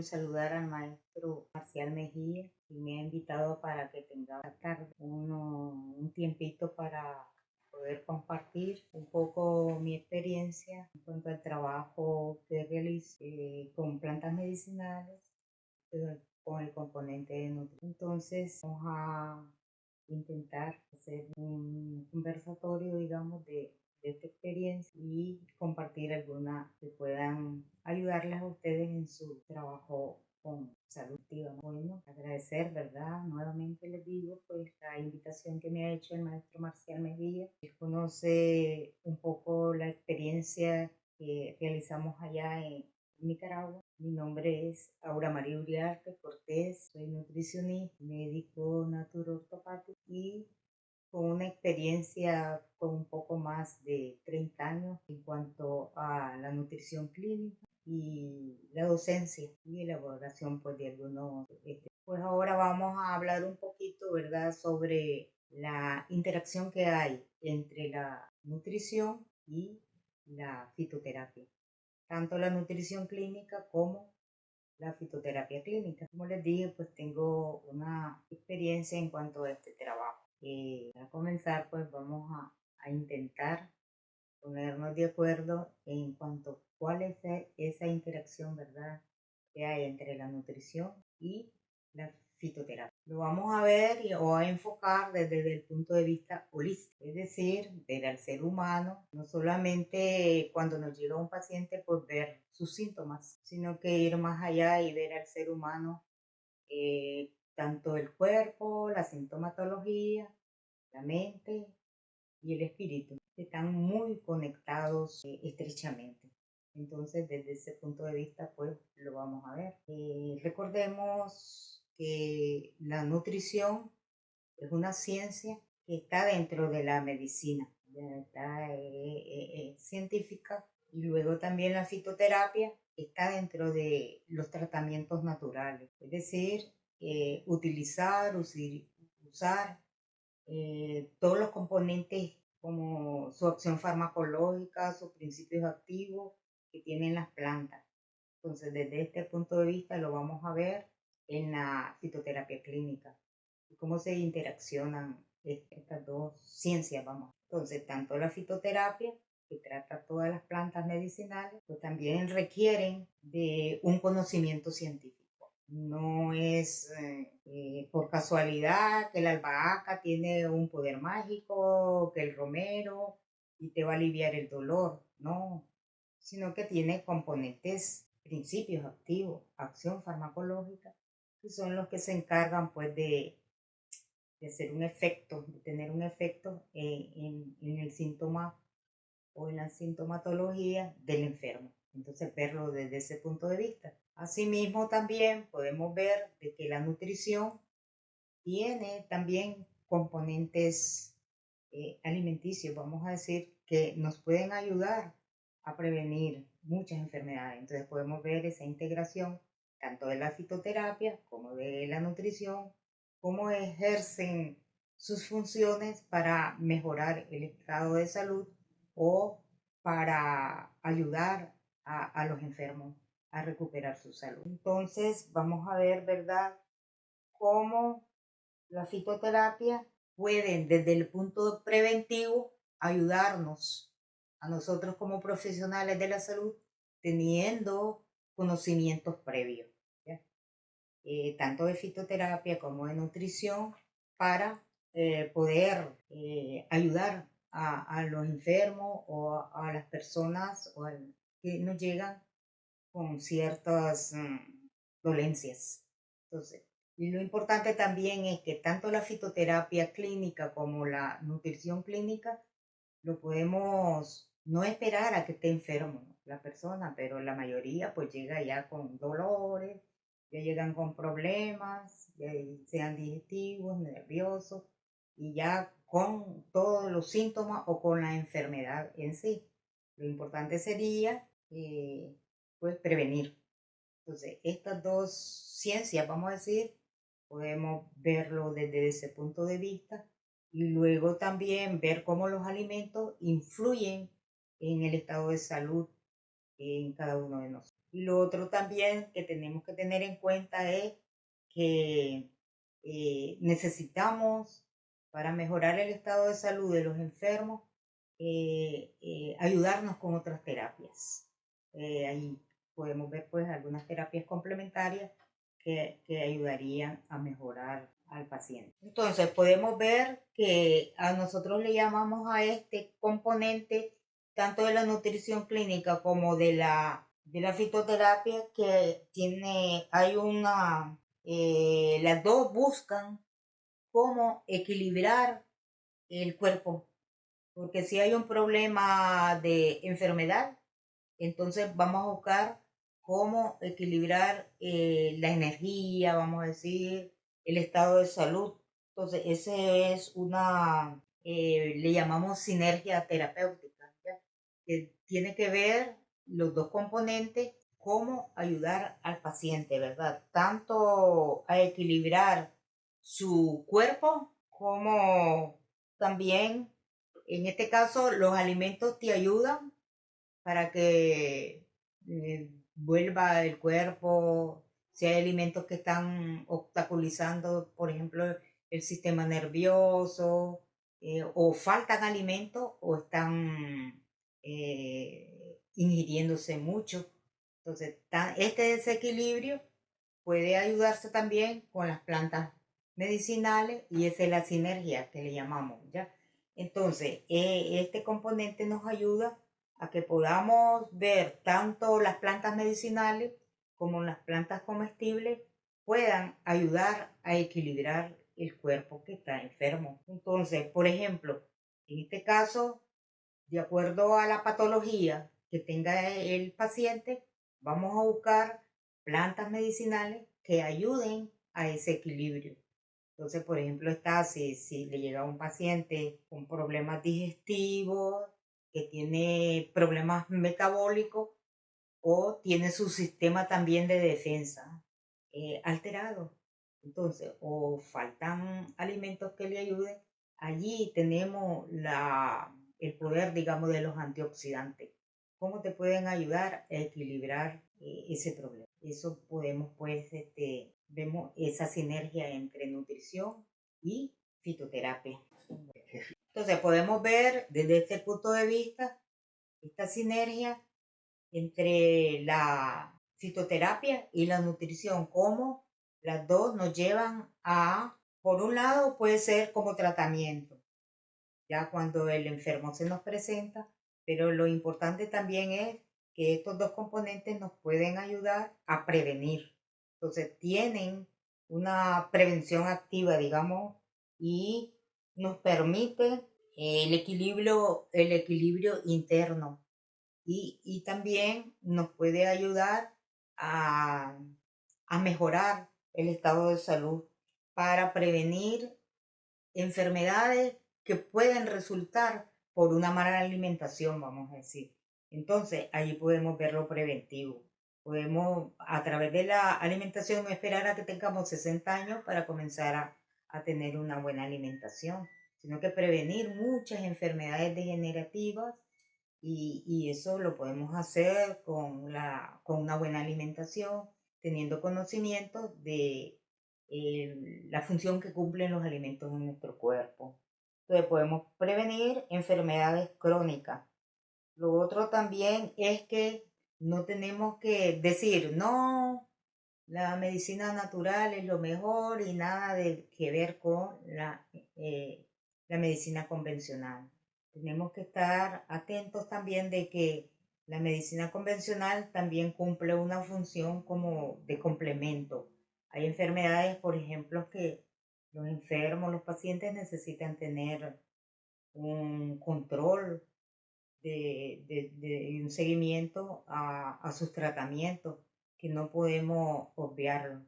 quiero saludar al maestro Marcial Mejía y me ha invitado para que tenga esta tarde un tiempito para poder compartir un poco mi experiencia en cuanto al trabajo que realizo con plantas medicinales, con el componente de nutrición. Entonces vamos a intentar hacer un conversatorio, digamos, de esta experiencia y compartir algunas que puedan ayudarles a ustedes en su trabajo con salud activa. Bueno, agradecer, ¿verdad? Nuevamente les digo, pues la invitación que me ha hecho el maestro Marcial Mejía. Él conoce un poco la experiencia que realizamos allá en Nicaragua. Mi nombre es Aura María Uriarte Cortés, soy nutricionista, médico naturopático y con una experiencia con un poco más de 30 años en cuanto a la nutrición clínica y la docencia y elaboración pues de algunos. Pues ahora vamos a hablar un poquito, ¿verdad?, sobre la interacción que hay entre la nutrición y la fitoterapia, tanto la nutrición clínica como la fitoterapia clínica. Como les dije, pues tengo una experiencia en cuanto a este trabajo. Para comenzar, pues vamos a intentar ponernos de acuerdo en cuanto a cuál es esa interacción, ¿verdad?, que hay entre la nutrición y la fitoterapia. Lo vamos a ver o a enfocar desde el punto de vista holístico, es decir, ver al ser humano, no solamente cuando nos llega un paciente por ver sus síntomas, sino que ir más allá y ver al ser humano, tanto el cuerpo, la sintomatología, la mente y el espíritu están muy conectados estrechamente. Entonces, desde ese punto de vista, pues lo vamos a ver. Recordemos que la nutrición es una ciencia que está dentro de la medicina, está científica, y luego también la fitoterapia está dentro de los tratamientos naturales, es decir, usar todos los componentes como su acción farmacológica, sus principios activos que tienen las plantas. Entonces, desde este punto de vista lo vamos a ver en la fitoterapia clínica y cómo se interaccionan estas dos ciencias, vamos. Entonces, tanto la fitoterapia, que trata todas las plantas medicinales, pues también requieren de un conocimiento científico. No es por casualidad que la albahaca tiene un poder mágico, que el romero y te va a aliviar el dolor, no, sino que tiene componentes, principios activos, acción farmacológica, que son los que se encargan pues de hacer un efecto, de tener un efecto en el síntoma o en la sintomatología del enfermo. Entonces, verlo desde ese punto de vista. Asimismo, también podemos ver de que la nutrición tiene también componentes alimenticios, vamos a decir, que nos pueden ayudar a prevenir muchas enfermedades. Entonces, podemos ver esa integración tanto de la fitoterapia como de la nutrición, cómo ejercen sus funciones para mejorar el estado de salud o para ayudar a los enfermos a recuperar su salud. Entonces, vamos a ver, ¿verdad?, cómo la fitoterapia pueden desde el punto preventivo ayudarnos a nosotros como profesionales de la salud teniendo conocimientos previos, ¿ya? Tanto de fitoterapia como de nutrición para poder ayudar a los enfermos o a las personas que nos llegan con ciertas dolencias. Entonces, y lo importante también es que tanto la fitoterapia clínica como la nutrición clínica lo podemos no esperar a que esté enfermo la persona, pero la mayoría pues llega ya con dolores, ya llegan con problemas, ya sean digestivos, nerviosos, y ya con todos los síntomas o con la enfermedad en sí. Lo importante sería pues prevenir. Entonces, estas dos ciencias, vamos a decir, podemos verlo desde ese punto de vista y luego también ver cómo los alimentos influyen en el estado de salud en cada uno de nosotros. Y lo otro también que tenemos que tener en cuenta es que necesitamos, para mejorar el estado de salud de los enfermos, ayudarnos con otras terapias. Ahí podemos ver pues algunas terapias complementarias que ayudarían a mejorar al paciente. Entonces podemos ver que a nosotros le llamamos a este componente tanto de la nutrición clínica como de la fitoterapia que hay una, las dos buscan cómo equilibrar el cuerpo, porque si hay un problema de enfermedad, entonces vamos a buscar cómo equilibrar la energía, vamos a decir, el estado de salud. Entonces, ese es le llamamos sinergia terapéutica, ¿ya? Que tiene que ver los dos componentes, cómo ayudar al paciente, ¿verdad? Tanto a equilibrar su cuerpo como también, en este caso, los alimentos te ayudan para que vuelva el cuerpo, si hay alimentos que están obstaculizando, por ejemplo, el sistema nervioso, o faltan alimentos o están ingiriéndose mucho. Entonces, este desequilibrio puede ayudarse también con las plantas medicinales y esa es la sinergia que le llamamos, ¿ya? Entonces, este componente nos ayuda a que podamos ver tanto las plantas medicinales como las plantas comestibles puedan ayudar a equilibrar el cuerpo que está enfermo. Entonces, por ejemplo, en este caso, de acuerdo a la patología que tenga el paciente, vamos a buscar plantas medicinales que ayuden a ese equilibrio. Entonces, por ejemplo, si le llega a un paciente con problemas digestivos, que tiene problemas metabólicos o tiene su sistema también de defensa alterado. Entonces, o faltan alimentos que le ayuden, allí tenemos el poder, digamos, de los antioxidantes. ¿Cómo te pueden ayudar a equilibrar ese problema? Eso podemos, pues, vemos esa sinergia entre nutrición y fitoterapia. Entonces, podemos ver desde este punto de vista esta sinergia entre la fitoterapia y la nutrición, cómo las dos nos llevan por un lado, puede ser como tratamiento, ya cuando el enfermo se nos presenta, pero lo importante también es que estos dos componentes nos pueden ayudar a prevenir. Entonces, tienen una prevención activa, digamos, y nos permite el equilibrio interno y también nos puede ayudar a, a mejorar el estado de salud para prevenir enfermedades que pueden resultar por una mala alimentación, vamos a decir. Entonces, allí podemos ver lo preventivo. Podemos, a través de la alimentación, no esperar a que tengamos 60 años para comenzar a tener una buena alimentación, sino que prevenir muchas enfermedades degenerativas y eso lo podemos hacer con una buena alimentación, teniendo conocimiento de la función que cumplen los alimentos en nuestro cuerpo. Entonces podemos prevenir enfermedades crónicas. Lo otro también es que no tenemos que decir, no, la medicina natural es lo mejor y nada de que ver con la medicina convencional. Tenemos que estar atentos también de que la medicina convencional también cumple una función como de complemento. Hay enfermedades, por ejemplo, que los enfermos, los pacientes necesitan tener un control y un seguimiento a sus tratamientos que no podemos obviarlo.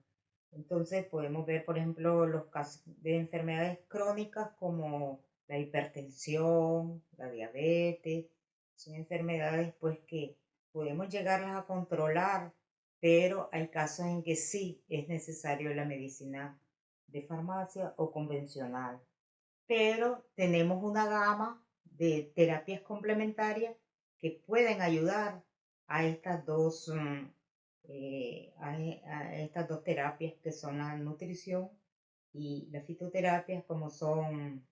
Entonces podemos ver, por ejemplo, los casos de enfermedades crónicas como la hipertensión, la diabetes, son enfermedades pues que podemos llegarlas a controlar, pero hay casos en que sí es necesario la medicina de farmacia o convencional. Pero tenemos una gama de terapias complementarias que pueden ayudar a estas dos a estas dos terapias que son la nutrición y la fitoterapia, como son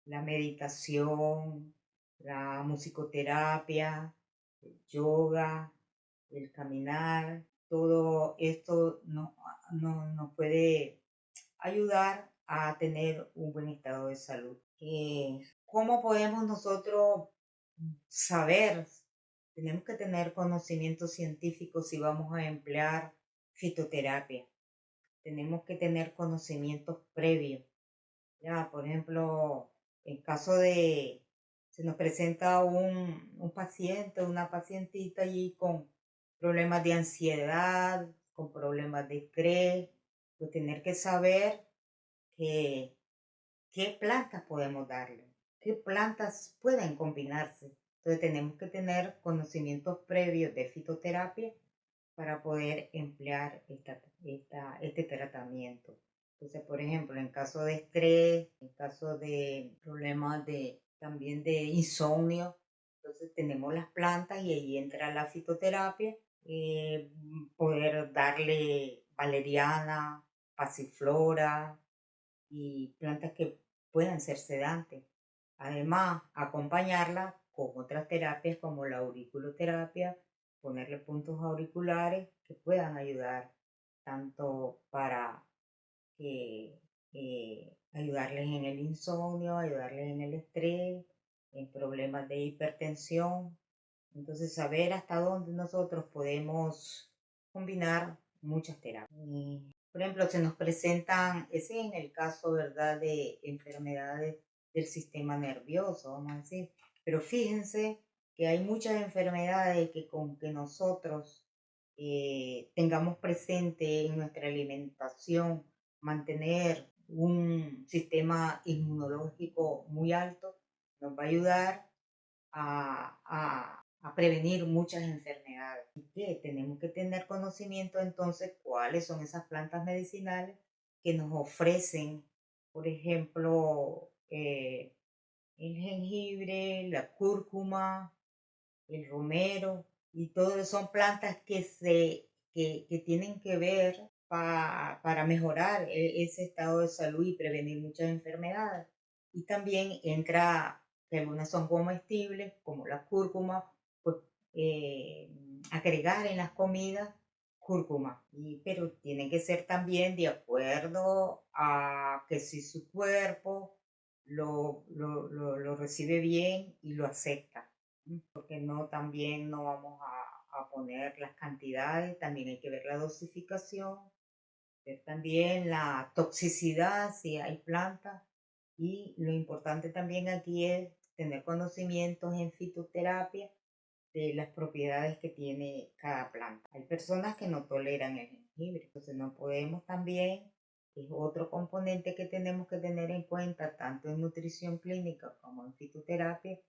la meditación, la musicoterapia, el yoga, el caminar. Todo esto nos puede ayudar a tener un buen estado de salud. ¿Cómo podemos nosotros saber? Tenemos que tener conocimiento científico si vamos a emplear fitoterapia. Tenemos que tener conocimientos previos. Ya, por ejemplo, en caso de, se nos presenta un paciente, una pacientita allí con problemas de ansiedad, con problemas de estrés, pues tener que saber que, qué plantas podemos darle, qué plantas pueden combinarse. Entonces tenemos que tener conocimientos previos de fitoterapia para poder emplear este tratamiento. Entonces, por ejemplo, en caso de estrés, en caso de problemas también de insomnio, entonces tenemos las plantas y ahí entra la fitoterapia, poder darle valeriana, pasiflora y plantas que puedan ser sedantes. Además, acompañarla con otras terapias como la auriculoterapia, ponerle puntos auriculares que puedan ayudar tanto para que ayudarles en el insomnio, ayudarles en el estrés, en problemas de hipertensión. Entonces, saber hasta dónde nosotros podemos combinar muchas terapias. Por ejemplo, se nos presentan, ese en el caso, ¿verdad?, de enfermedades del sistema nervioso, vamos a decir. Pero fíjense que hay muchas enfermedades que con que nosotros tengamos presente en nuestra alimentación, mantener un sistema inmunológico muy alto, nos va a ayudar a prevenir muchas enfermedades. Y que tenemos que tener conocimiento entonces cuáles son esas plantas medicinales que nos ofrecen, por ejemplo, el jengibre, la cúrcuma, el romero, y todas son plantas que tienen que ver para mejorar ese estado de salud y prevenir muchas enfermedades. Y también entra que algunas son comestibles, como la cúrcuma, pues eh, agregar en las comidas cúrcuma, pero tiene que ser también de acuerdo a que si su cuerpo lo recibe bien y lo acepta, porque no, también no vamos a poner las cantidades, también hay que ver la dosificación, ver también la toxicidad, si hay plantas, y lo importante también aquí es tener conocimientos en fitoterapia de las propiedades que tiene cada planta. Hay personas que no toleran el jengibre, entonces no podemos también, es otro componente que tenemos que tener en cuenta tanto en nutrición clínica como en fitoterapia,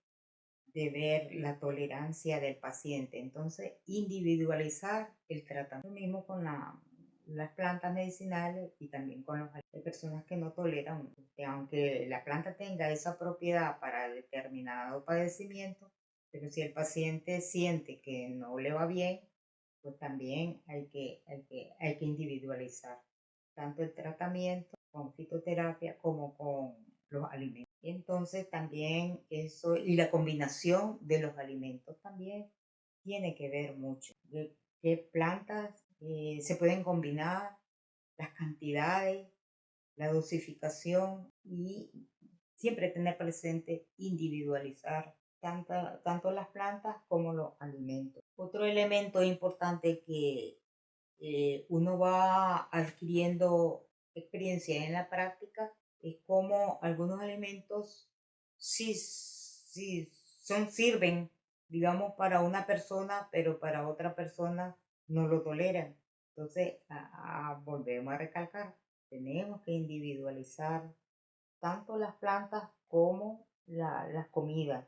de ver la tolerancia del paciente. Entonces, individualizar el tratamiento. Lo mismo con las plantas medicinales y también con las personas que no toleran, que aunque la planta tenga esa propiedad para determinado padecimiento, pero si el paciente siente que no le va bien, pues también hay que individualizar tanto el tratamiento con fitoterapia como con los alimentos. Entonces también eso, y la combinación de los alimentos también tiene que ver mucho. De qué plantas se pueden combinar, las cantidades, la dosificación y siempre tener presente individualizar tanto las plantas como los alimentos. Otro elemento importante que uno va adquiriendo experiencia en la práctica es como algunos alimentos sí sirven, digamos, para una persona, pero para otra persona no lo toleran. Entonces, volvemos a recalcar, tenemos que individualizar tanto las plantas como las comidas.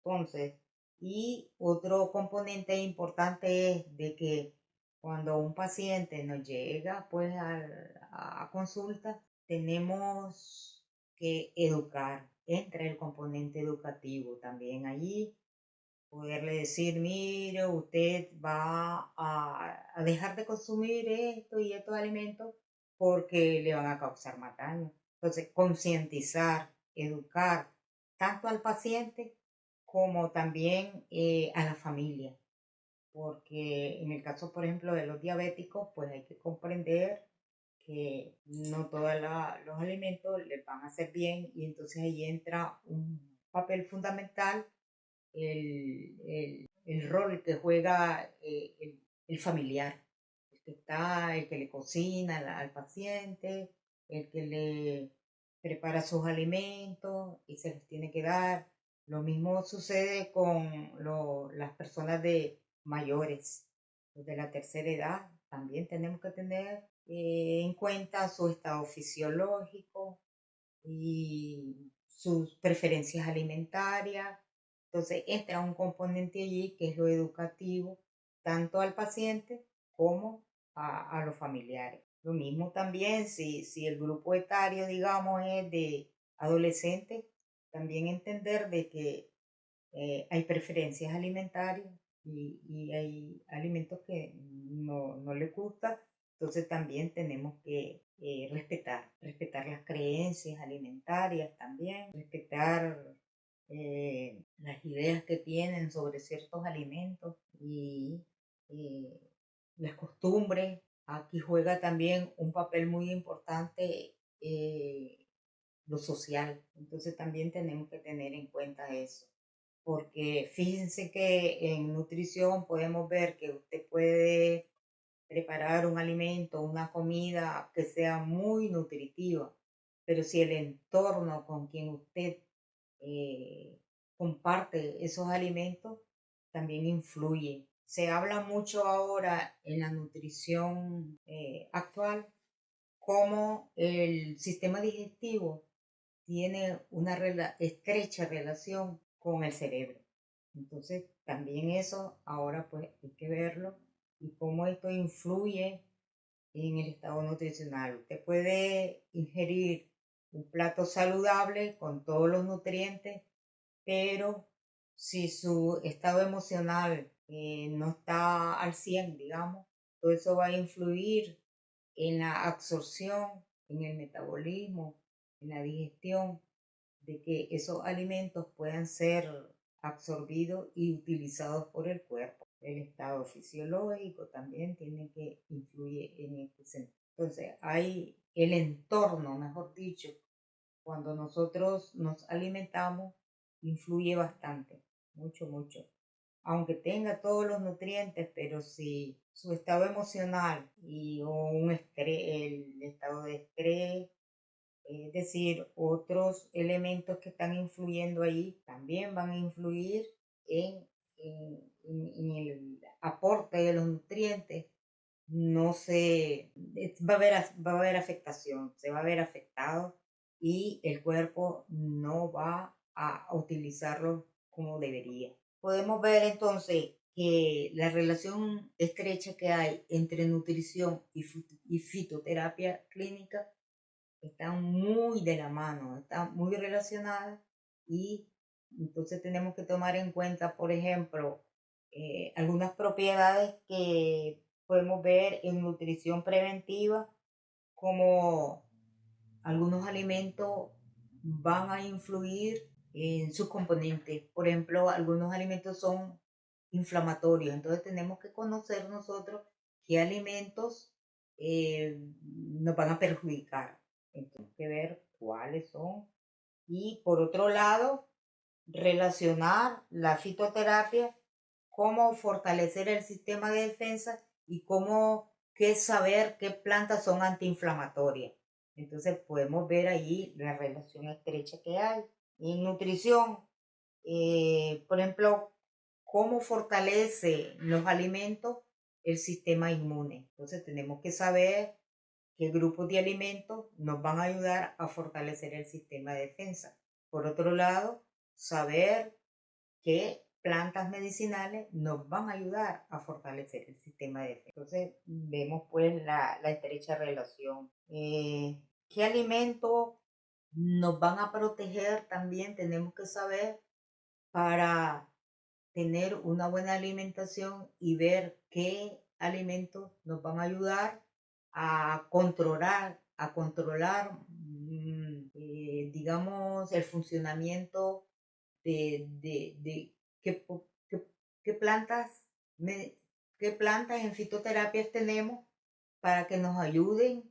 Entonces, y otro componente importante es de que cuando un paciente nos llega pues a consulta, tenemos que educar, entra el componente educativo también allí, poderle decir, mire, usted va a dejar de consumir esto y estos alimentos porque le van a causar más daño. Entonces, concientizar, educar tanto al paciente como también a la familia, porque en el caso, por ejemplo, de los diabéticos, pues hay que comprender que no todos los alimentos les van a hacer bien y entonces ahí entra un papel fundamental el rol que juega el familiar, el que le cocina al paciente, el que le prepara sus alimentos y se los tiene que dar. Lo mismo sucede con las personas de mayores, los de la tercera edad. También tenemos que tener en cuenta su estado fisiológico y sus preferencias alimentarias. Entonces entra un componente allí que es lo educativo, tanto al paciente como a los familiares. Lo mismo también si el grupo etario, digamos, es de adolescentes, también entender de que hay preferencias alimentarias y hay alimentos que no les gusta, entonces también tenemos que respetar las creencias alimentarias también, respetar las ideas que tienen sobre ciertos alimentos y eh, las costumbres. Aquí juega también un papel muy importante lo social, entonces también tenemos que tener en cuenta eso porque fíjense que en nutrición podemos ver que usted puede preparar un alimento, una comida que sea muy nutritiva, pero si el entorno con quien usted eh, comparte esos alimentos también influye. Se habla mucho ahora en la nutrición actual cómo el sistema digestivo tiene una estrecha relación con el cerebro. Entonces, también eso ahora pues hay que verlo y cómo esto influye en el estado nutricional. Usted puede ingerir un plato saludable con todos los nutrientes, pero si su estado emocional no está al 100, digamos, todo eso va a influir en la absorción, en el metabolismo, en la digestión, de que esos alimentos puedan ser absorbidos y utilizados por el cuerpo. El estado fisiológico también tiene que influir en este sentido. Entonces, hay el entorno, mejor dicho, cuando nosotros nos alimentamos, influye bastante, mucho, mucho. Aunque tenga todos los nutrientes, pero si su estado emocional o un estrés, el estado de estrés, es decir, otros elementos que están influyendo ahí también van a influir en, en el aporte de los nutrientes. No se va a haber afectación, se va a ver afectado y el cuerpo no va a utilizarlo como debería. Podemos ver entonces que la relación estrecha que hay entre nutrición y fitoterapia clínica están muy de la mano, están muy relacionadas y entonces tenemos que tomar en cuenta, por ejemplo, algunas propiedades que podemos ver en nutrición preventiva, como algunos alimentos van a influir en sus componentes. Por ejemplo, algunos alimentos son inflamatorios, entonces tenemos que conocer nosotros qué alimentos nos van a perjudicar. Tenemos que ver cuáles son. Y por otro lado, relacionar la fitoterapia, cómo fortalecer el sistema de defensa y cómo qué saber qué plantas son antiinflamatorias. Entonces podemos ver allí la relación estrecha que hay. En nutrición, por ejemplo, cómo fortalece los alimentos el sistema inmune. Entonces tenemos que saber qué grupos de alimentos nos van a ayudar a fortalecer el sistema de defensa. Por otro lado, saber qué plantas medicinales nos van a ayudar a fortalecer el sistema de defensa. Entonces, vemos pues la estrecha relación. ¿Qué alimentos nos van a proteger? También tenemos que saber para tener una buena alimentación y ver qué alimentos nos van a ayudar a controlar, digamos, el funcionamiento de qué plantas, qué plantas en fitoterapias tenemos para que nos ayuden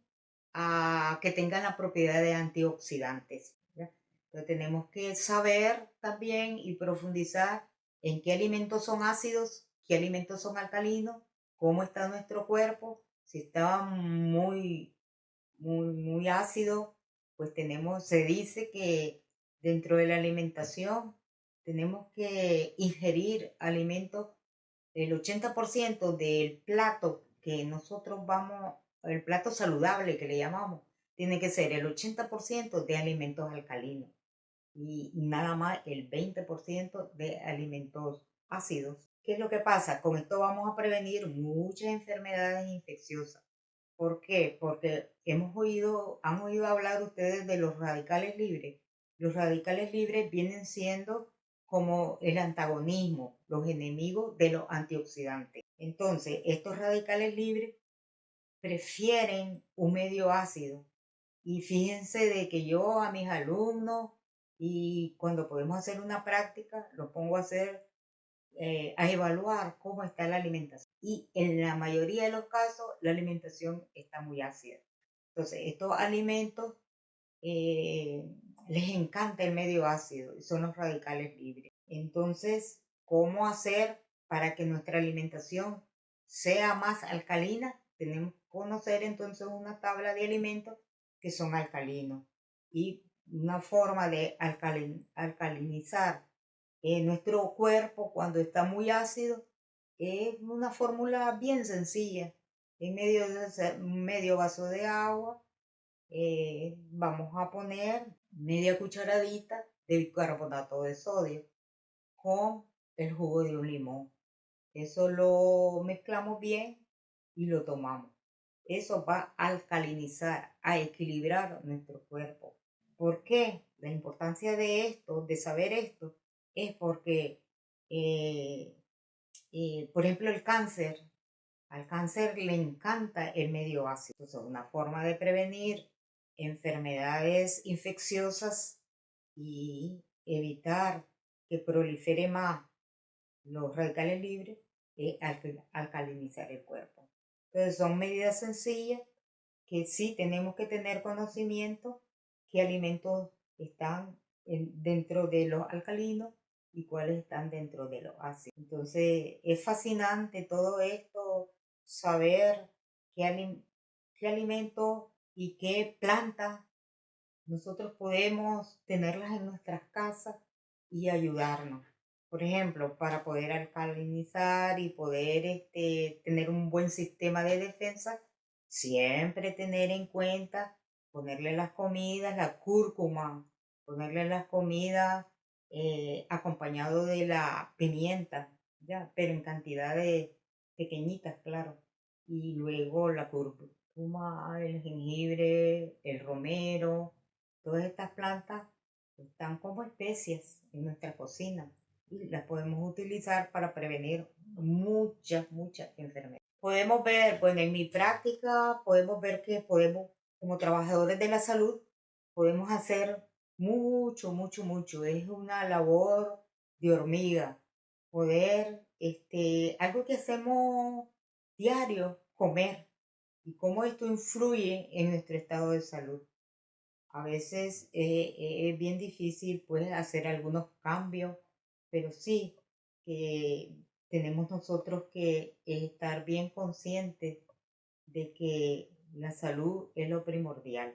a que tengan la propiedad de antioxidantes. ¿Ya? Entonces tenemos que saber también y profundizar en qué alimentos son ácidos, qué alimentos son alcalinos, cómo está nuestro cuerpo. Si está muy ácido, pues se dice que dentro de la alimentación tenemos que ingerir alimentos, el 80% del plato que nosotros el plato saludable que le llamamos, tiene que ser el 80% de alimentos alcalinos y nada más el 20% de alimentos ácidos. ¿Qué es lo que pasa? Con esto vamos a prevenir muchas enfermedades infecciosas. ¿Por qué? Porque han oído hablar ustedes de los radicales libres. Los radicales libres vienen siendo como el antagonismo, los enemigos de los antioxidantes. Entonces, estos radicales libres prefieren un medio ácido. Y fíjense de que yo a mis alumnos, y cuando podemos hacer una práctica, lo pongo a evaluar cómo está la alimentación. Y en la mayoría de los casos, la alimentación está muy ácida. Entonces, estos alimentos les encanta el medio ácido y son los radicales libres. Entonces, ¿cómo hacer para que nuestra alimentación sea más alcalina? Tenemos que conocer entonces una tabla de alimentos que son alcalinos y una forma de alcalinizar nuestro cuerpo cuando está muy ácido es una fórmula bien sencilla. En medio vaso de agua vamos a poner media cucharadita de bicarbonato de sodio con el jugo de un limón. Eso lo mezclamos bien y lo tomamos. Eso va a alcalinizar, a equilibrar nuestro cuerpo. ¿Por qué? La importancia de esto, de saber esto, es porque, eh, por ejemplo, al cáncer le encanta el medio ácido. Entonces, una forma de prevenir enfermedades infecciosas y evitar que prolifere más los radicales libres es alcalinizar el cuerpo. Entonces, son medidas sencillas que sí tenemos que tener conocimiento qué alimentos están dentro de los alcalinos y cuáles están dentro de los ácidos. Entonces es fascinante todo esto, saber qué alimentos y qué plantas nosotros podemos tenerlas en nuestras casas y ayudarnos. Por ejemplo, para poder alcalinizar y poder tener un buen sistema de defensa, siempre tener en cuenta ponerle las comidas, la cúrcuma, ponerle las comidas acompañado de la pimienta, ya, pero en cantidades pequeñitas, claro. Y luego la cúrcuma, el jengibre, el romero, todas estas plantas están como especias en nuestra cocina y las podemos utilizar para prevenir muchas enfermedades. Podemos ver, bueno, en mi práctica podemos ver que como trabajadores de la salud, podemos hacer mucho. Es una labor de hormiga. Algo que hacemos diario, comer, y cómo esto influye en nuestro estado de salud. A veces es bien difícil pues hacer algunos cambios, pero sí que tenemos nosotros que estar bien conscientes de que la salud es lo primordial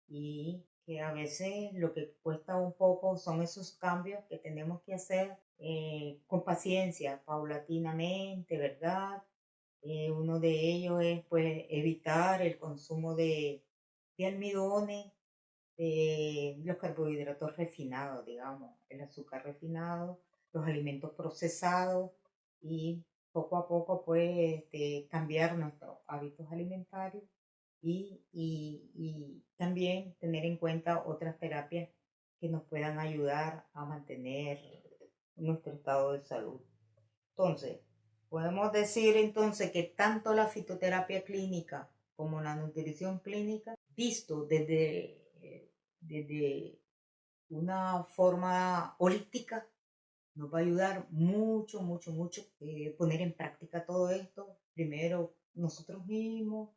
y que a veces lo que cuesta un poco son esos cambios que tenemos que hacer con paciencia, paulatinamente, ¿verdad? Uno de ellos es pues evitar el consumo de almidones, los carbohidratos refinados, digamos, el azúcar refinado, los alimentos procesados y poco a poco pues cambiar nuestros hábitos alimentarios y también tener en cuenta otras terapias que nos puedan ayudar a mantener nuestro estado de salud. Entonces, podemos decir entonces que tanto la fitoterapia clínica como la nutrición clínica, visto desde una forma holística, nos va a ayudar mucho, mucho, mucho poner en práctica todo esto. Primero nosotros mismos,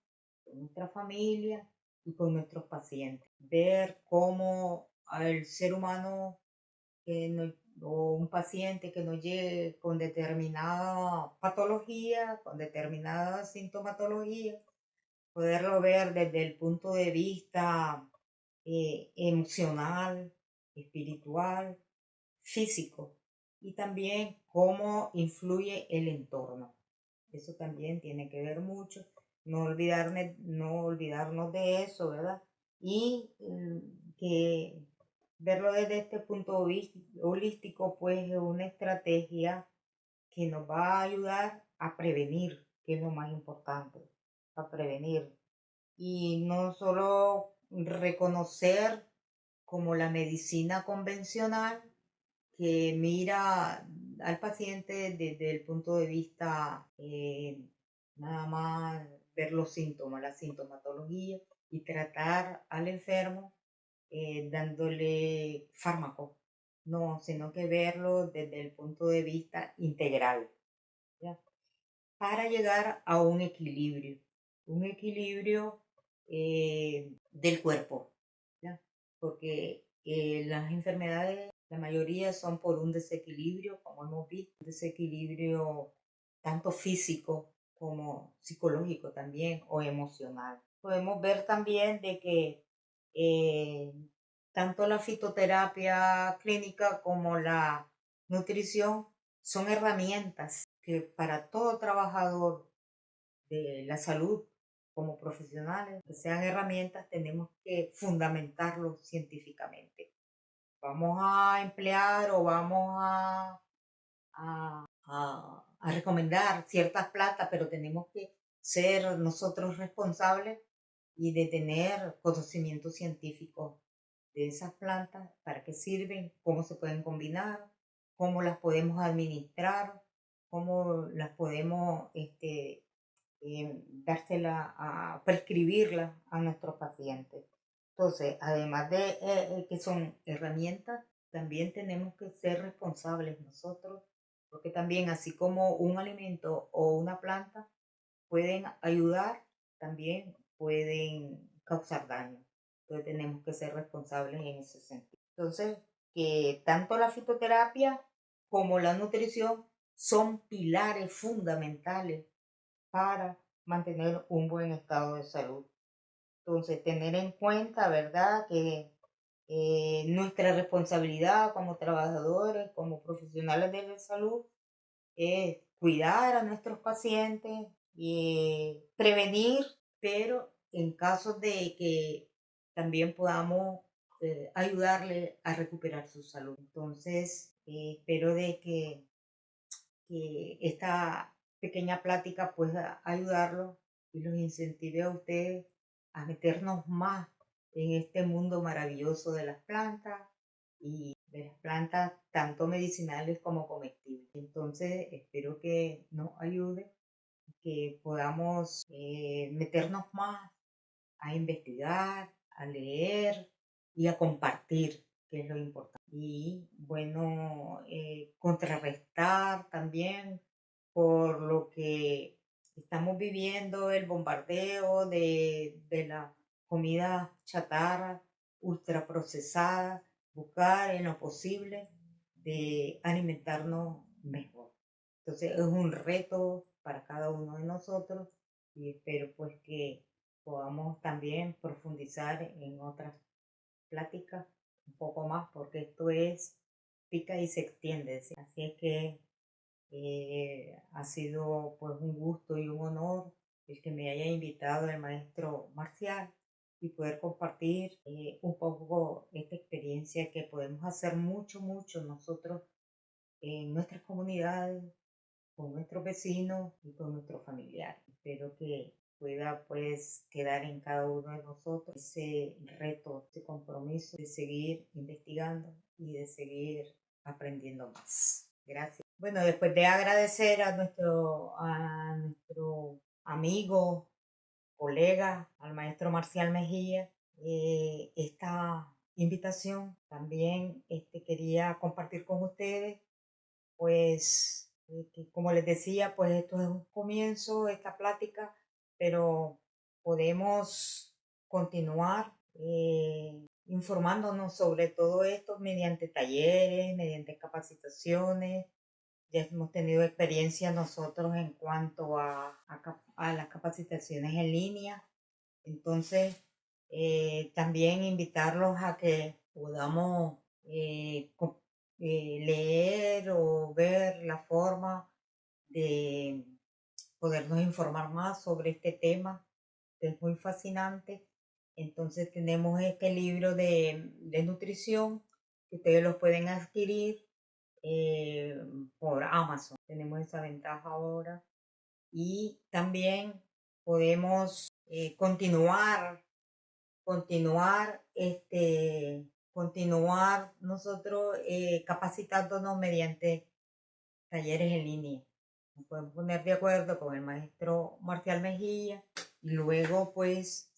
con nuestra familia y con nuestros pacientes. Ver cómo el ser humano o un paciente que nos llegue con determinada patología, con determinada sintomatología, poderlo ver desde el punto de vista emocional, espiritual, físico, y también cómo influye el entorno. Eso también tiene que ver mucho. No olvidarnos de eso, ¿verdad? Y que verlo desde este punto de vista holístico, pues es una estrategia que nos va a ayudar a prevenir, que es lo más importante, a prevenir. Y no solo reconocer como la medicina convencional que mira al paciente desde el punto de vista nada más ver los síntomas, la sintomatología y tratar al enfermo dándole fármaco, no, sino que verlo desde el punto de vista integral, ¿ya? Para llegar a un equilibrio del cuerpo, ¿ya? Porque las enfermedades, la mayoría son por un desequilibrio, como hemos visto, un desequilibrio tanto físico como psicológico también o emocional. Podemos ver también de que eh, tanto la fitoterapia clínica como la nutrición son herramientas que para todo trabajador de la salud como profesionales, que sean herramientas, tenemos que fundamentarlo científicamente. Vamos a emplear o vamos a recomendar ciertas plantas, pero tenemos que ser nosotros responsables y de tener conocimiento científico de esas plantas, para qué sirven, cómo se pueden combinar, cómo las podemos administrar, cómo las podemos dársela a prescribirla a nuestros pacientes. Entonces, además de que son herramientas, también tenemos que ser responsables nosotros, porque también así como un alimento o una planta pueden ayudar, también pueden causar daño. Entonces tenemos que ser responsables en ese sentido. Entonces, que tanto la fitoterapia como la nutrición son pilares fundamentales para mantener un buen estado de salud. Entonces, tener en cuenta, ¿verdad?, que nuestra responsabilidad como trabajadores, como profesionales de la salud, es cuidar a nuestros pacientes y prevenir, pero en caso de que también podamos ayudarle a recuperar su salud. Entonces, espero de que esta pequeña plática pueda ayudarlos y los incentive a ustedes a meternos más en este mundo maravilloso de las plantas y de las plantas tanto medicinales como comestibles. Entonces espero que nos ayude, que podamos meternos más a investigar, a leer y a compartir, que es lo importante. Y bueno, contrarrestar también por lo que estamos viviendo, el bombardeo de la comida chatarra, ultraprocesada, buscar en lo posible de alimentarnos mejor. Entonces es un reto para cada uno de nosotros y espero pues que podamos también profundizar en otras pláticas un poco más, porque esto es pica y se extiende, ¿sí? Así es que ha sido pues un gusto y un honor el que me haya invitado el maestro Marcial y poder compartir un poco esta experiencia que podemos hacer mucho, mucho nosotros en nuestras comunidades, con nuestros vecinos y con nuestros familiares. Espero que pueda pues quedar en cada uno de nosotros ese reto, ese compromiso de seguir investigando y de seguir aprendiendo más. Gracias. Bueno, después de agradecer a nuestro amigo, colega, al maestro Marcial Mejía, esta invitación, también quería compartir con ustedes, pues, que como les decía, pues esto es un comienzo, esta plática, pero podemos continuar informándonos sobre todo esto mediante talleres, mediante capacitaciones. Ya hemos tenido experiencia nosotros en cuanto a las capacitaciones en línea. Entonces, también invitarlos a que podamos leer o ver la forma de podernos informar más sobre este tema, que es muy fascinante. Entonces tenemos este libro de nutrición que ustedes los pueden adquirir eh, por Amazon. Tenemos esa ventaja ahora. Y también podemos continuar nosotros capacitándonos mediante talleres en línea. Nos podemos poner de acuerdo con el maestro Marcial Mejía y luego pues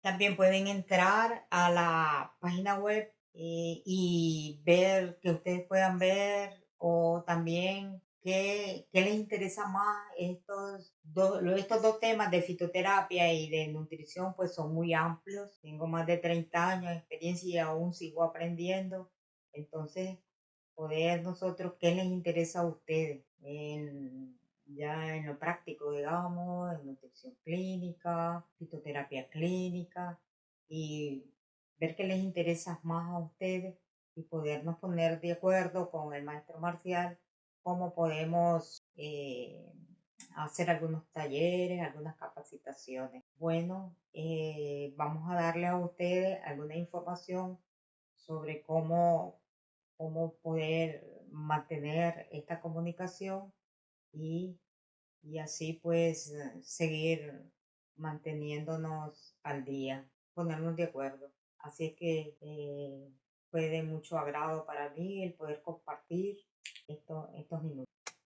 también pueden entrar a la página web y ver, que ustedes puedan ver, o también qué les interesa más. Estos dos temas de fitoterapia y de nutrición pues son muy amplios. Tengo más de 30 años de experiencia y aún sigo aprendiendo. Entonces, poder nosotros, qué les interesa a ustedes ya en lo práctico, digamos, en nutrición clínica, fitoterapia clínica, y ver qué les interesa más a ustedes y podernos poner de acuerdo con el maestro Marcial cómo podemos hacer algunos talleres, algunas capacitaciones. Bueno, vamos a darle a ustedes alguna información sobre cómo poder mantener esta comunicación y, y así pues seguir manteniéndonos al día, ponernos de acuerdo. Así es que fue de mucho agrado para mí el poder compartir estos minutos.